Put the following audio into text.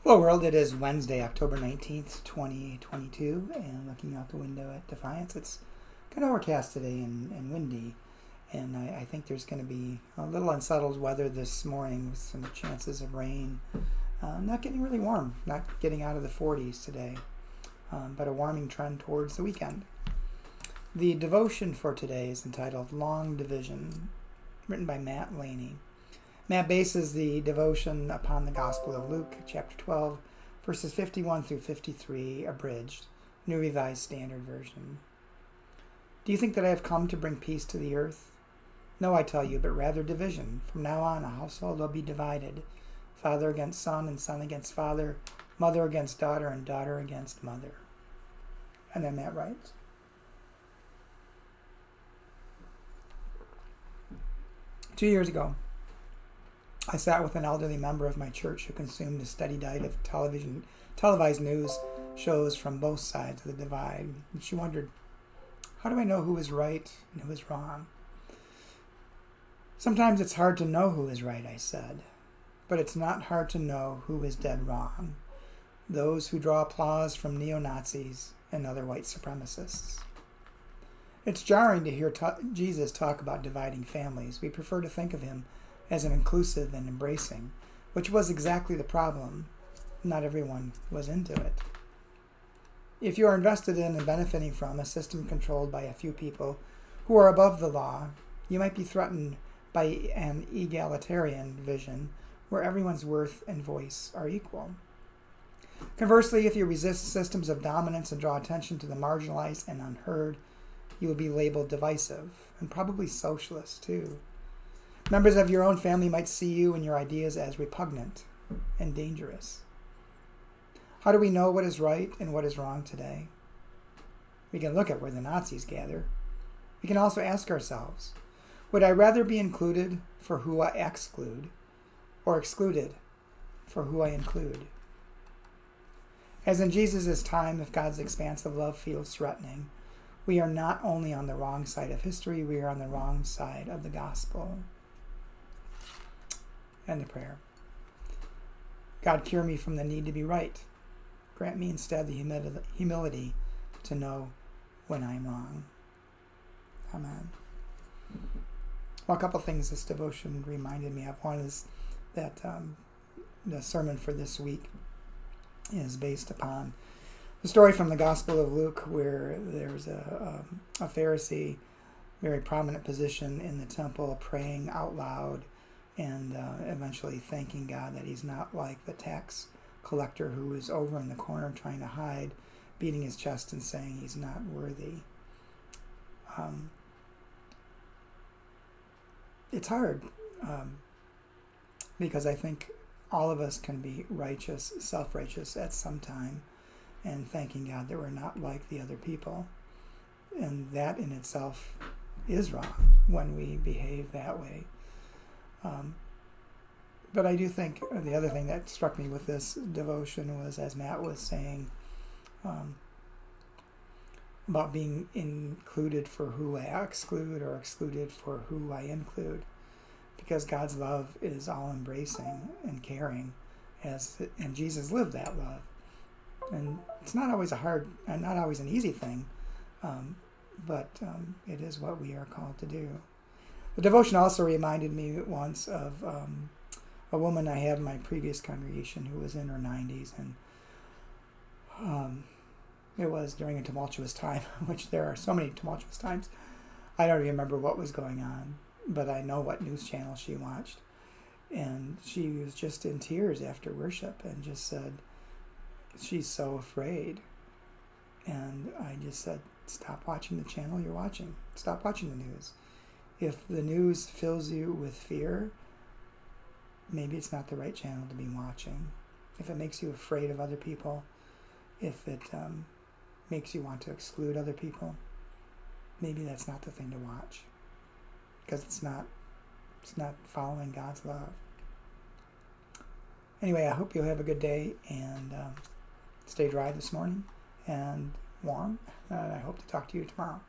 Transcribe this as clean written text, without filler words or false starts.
Hello world, it is Wednesday, October 19th, 2022, and looking out the window at Defiance, it's kind of overcast today and windy, and I think there's going to be a little unsettled weather this morning with some chances of rain. Not getting really warm, not getting out of the 40s today, but a warming trend towards the weekend. The devotion for today is entitled Long Division, written by Matt Laney. Matt bases the devotion upon the Gospel of Luke, chapter 12, verses 51 through 53, abridged, New Revised Standard Version. Do you think that I have come to bring peace to the earth? No, I tell you, but rather division. From now on, a household will be divided, father against son, and son against father, mother against daughter, and daughter against mother. And then Matt writes, "2 years ago, I sat with an elderly member of my church who consumed a steady diet of televised news shows from both sides of the divide. And she wondered, how do I know who is right and who is wrong? Sometimes it's hard to know who is right, I said, but it's not hard to know who is dead wrong. Those who draw applause from neo-Nazis and other white supremacists. It's jarring to hear Jesus talk about dividing families. We prefer to think of him as an inclusive and embracing, which was exactly the problem. Not everyone was into it. If you are invested in and benefiting from a system controlled by a few people who are above the law, you might be threatened by an egalitarian vision where everyone's worth and voice are equal. Conversely, if you resist systems of dominance and draw attention to the marginalized and unheard, you will be labeled divisive, and probably socialist too. Members of your own family might see you and your ideas as repugnant and dangerous. How do we know what is right and what is wrong today? We can look at where the Nazis gather. We can also ask ourselves, would I rather be included for who I exclude, or excluded for who I include? As in Jesus' time, if God's expansive love feels threatening, we are not only on the wrong side of history, we are on the wrong side of the gospel. And the prayer. God, cure me from the need to be right. Grant me instead the humility to know when I am wrong. Amen. Well, a couple things this devotion reminded me of. One is that the sermon for this week is based upon the story from the Gospel of Luke, where there's a Pharisee, very prominent position in the temple, praying out loud and eventually thanking God that he's not like the tax collector who is over in the corner trying to hide, beating his chest and saying he's not worthy. It's hard because I think all of us can be righteous, self-righteous at some time, and thanking God that we're not like the other people. And that in itself is wrong when we behave that way. But I do think the other thing that struck me with this devotion was, as Matt was saying, about being included for who I exclude or excluded for who I include. Because God's love is all-embracing and caring, and Jesus lived that love. And it's not always not always an easy thing, but it is what we are called to do. The devotion also reminded me once of a woman I had in my previous congregation who was in her 90s, and it was during a tumultuous time, which there are so many tumultuous times. I don't even remember what was going on, but I know what news channel she watched, and she was just in tears after worship and just said she's so afraid. And I just said, stop watching the channel you're watching. Stop watching the news. If the news fills you with fear, maybe it's not the right channel to be watching. If it makes you afraid of other people, if it makes you want to exclude other people, maybe that's not the thing to watch, because it's not following God's love. Anyway, I hope you'll have a good day and stay dry this morning and warm. I hope to talk to you tomorrow.